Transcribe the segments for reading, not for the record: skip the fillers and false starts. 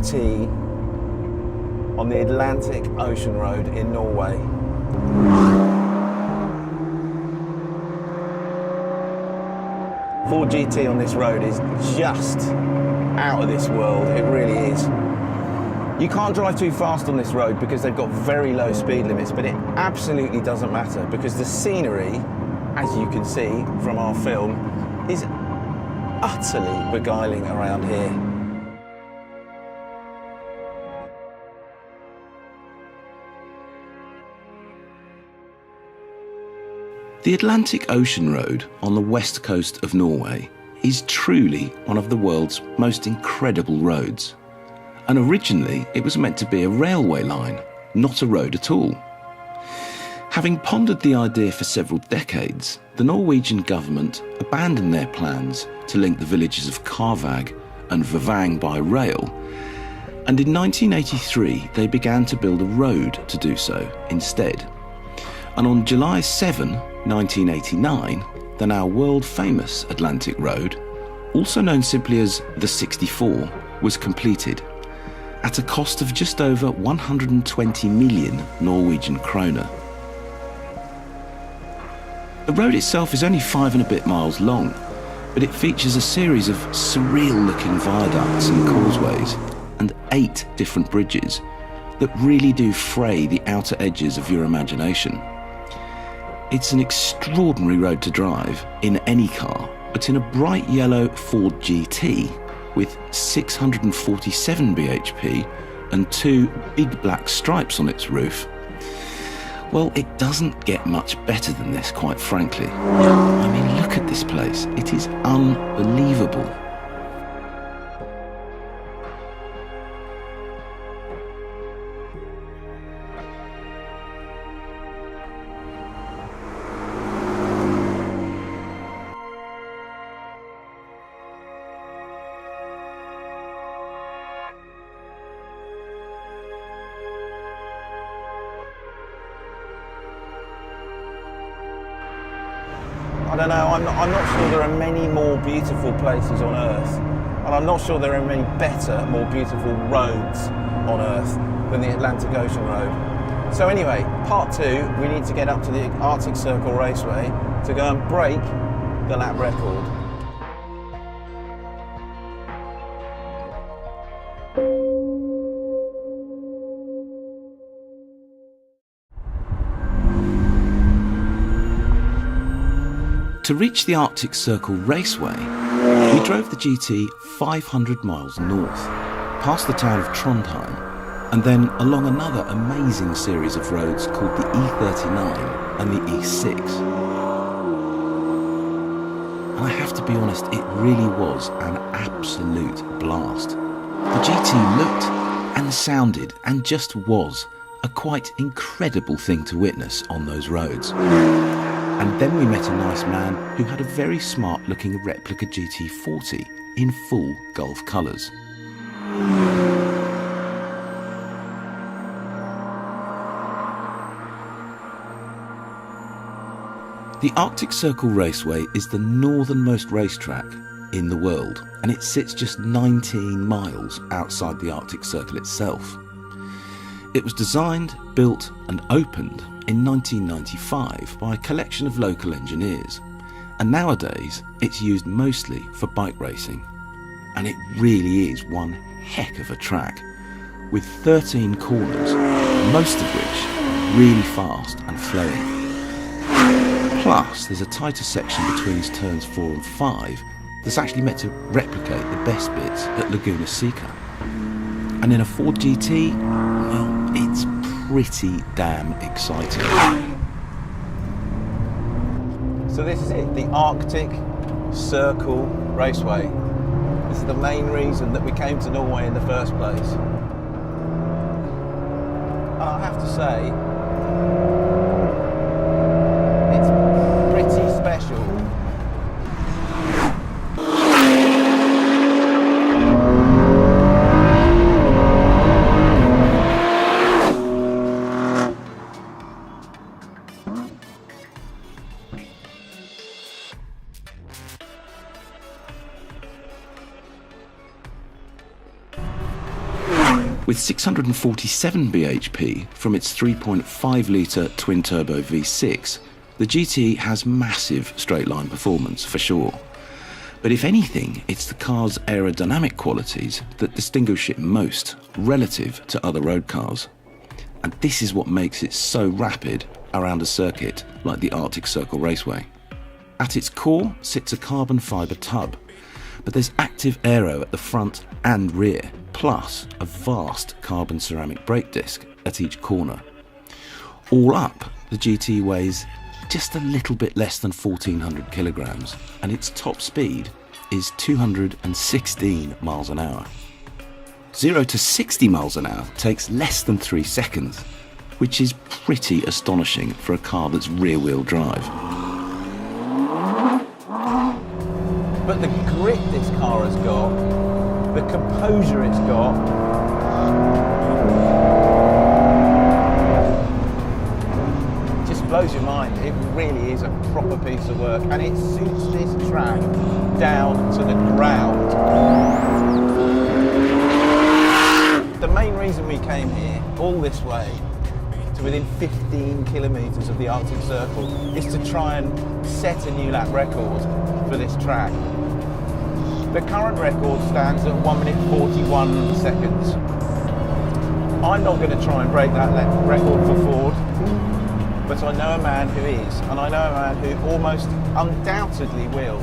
GT on the Atlantic Ocean Road in Norway. Ford GT on this road is just out of this world, it really is. You can't drive too fast on this road because they've got very low speed limits, but it absolutely doesn't matter because the scenery, as you can see from our film, is utterly beguiling around here. The Atlantic Ocean Road on the west coast of Norway is truly one of the world's most incredible roads. And originally it was meant to be a railway line, not a road at all. Having pondered the idea for several decades, the Norwegian government abandoned their plans to link the villages of Karvag and Vavang by rail, and in 1983 they began to build a road to do so instead. And on July 7, 1989, the now world-famous Atlantic Road, also known simply as the 64, was completed at a cost of just over 120 million Norwegian kroner. The road itself is only 5 and a bit miles long, but it features a series of surreal-looking viaducts and causeways and 8 different bridges that really do fray the outer edges of your imagination. It's an extraordinary road to drive in any car, but in a bright yellow Ford GT with 647 bhp and 2 big black stripes on its roof, well, it doesn't get much better than this, quite frankly. I mean, look at this place. It is unbelievable. I don't know, I'm not sure there are many more beautiful places on Earth, and I'm not sure there are many better, more beautiful roads on Earth than the Atlantic Ocean Road. So anyway, part 2, we need to get up to the Arctic Circle Raceway to go and break the lap record. To reach the Arctic Circle Raceway, we drove the GT 500 miles north, past the town of Trondheim, and then along another amazing series of roads called the E39 and the E6. And I have to be honest, it really was an absolute blast. The GT looked and sounded and just was a quite incredible thing to witness on those roads. And then we met a nice man who had a very smart looking replica GT40 in full Gulf colours. The Arctic Circle Raceway is the northernmost racetrack in the world, and it sits just 19 miles outside the Arctic Circle itself. It was designed, built and opened in 1995 by a collection of local engineers, and nowadays it's used mostly for bike racing. And it really is one heck of a track, with 13 corners, most of which really fast and flowing. Plus there's a tighter section between turns 4 and 5 that's actually meant to replicate the best bits at Laguna Seca. And in a Ford GT, well, it's pretty damn exciting. So this is it, the Arctic Circle Raceway. This is the main reason that we came to Norway in the first place. And I have to say, it's pretty special. With 647 bhp from its 3.5-litre twin-turbo V6, the GT has massive straight-line performance for sure. But if anything, it's the car's aerodynamic qualities that distinguish it most relative to other road cars. And this is what makes it so rapid around a circuit like the Arctic Circle Raceway. At its core sits a carbon fibre tub, but there's active aero at the front and rear, plus a vast carbon ceramic brake disc at each corner. All up, the GT weighs just a little bit less than 1,400 kilograms, and its top speed is 216 miles an hour. 0 to 60 miles an hour takes less than 3 seconds, which is pretty astonishing for a car that's rear-wheel drive. But the grit this car has got, the composure it's got, just blows your mind. It really is a proper piece of work, and it suits this track down to the ground. The main reason we came here, all this way, to within 15 kilometres of the Arctic Circle, is to try and set a new lap record for this track. The current record stands at 1 minute 41 seconds. I'm not going to try and break that record for Ford, but I know a man who is, and I know a man who almost undoubtedly will,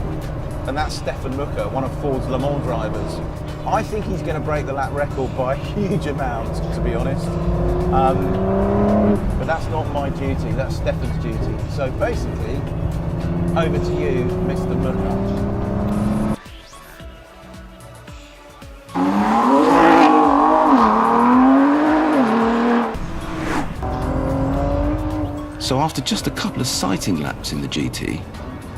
and that's Stefan Mucker, one of Ford's Le Mans drivers. I think he's going to break the lap record by a huge amount, to be honest. But that's not my duty, that's Stefan's duty. So basically, over to you, Mr. Mucker. So after just a couple of sighting laps in the GT,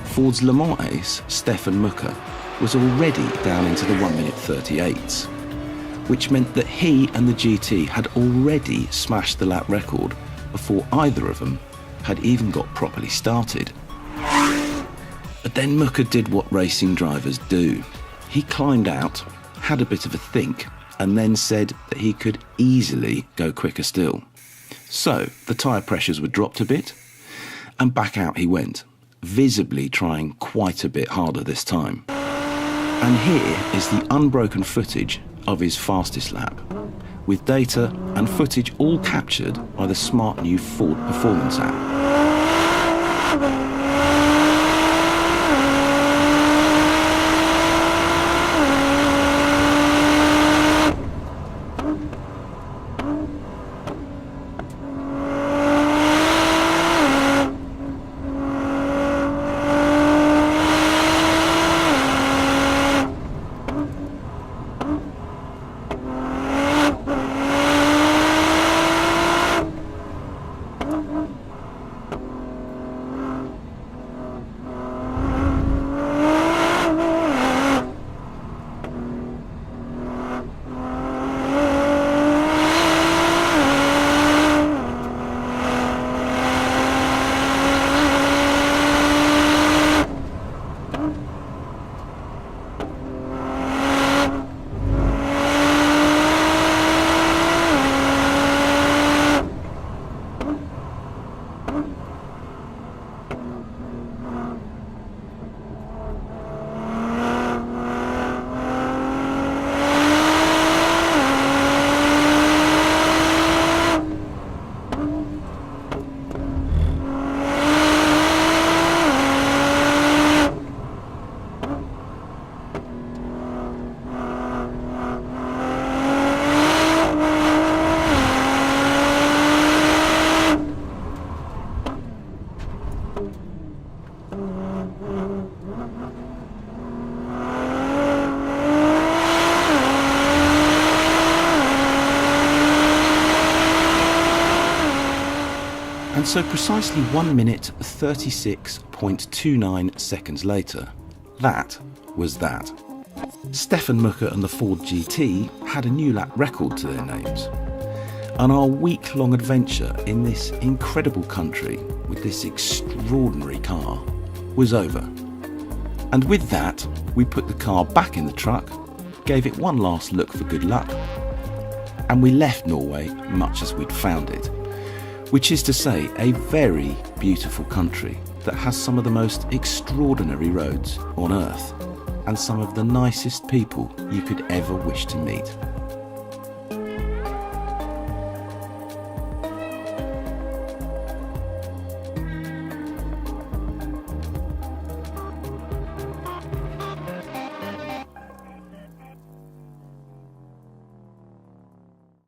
Ford's Le Mans ace, Stefan Mucker, was already down into the 1 minute 38s, which meant that he and the GT had already smashed the lap record before either of them had even got properly started. But then Mucker did what racing drivers do. He climbed out, had a bit of a think, and then said that he could easily go quicker still. So the tyre pressures were dropped a bit, and back out he went, visibly trying quite a bit harder this time. And here is the unbroken footage of his fastest lap, with data and footage all captured by the smart new Ford Performance app. And so precisely 1 minute 36.29 seconds later, that was that. Stefan Mucker and the Ford GT had a new lap record to their names. And our week-long adventure in this incredible country with this extraordinary car was over. And with that, we put the car back in the truck, gave it one last look for good luck, and we left Norway much as we'd found it, which is to say a very beautiful country that has some of the most extraordinary roads on earth and some of the nicest people you could ever wish to meet.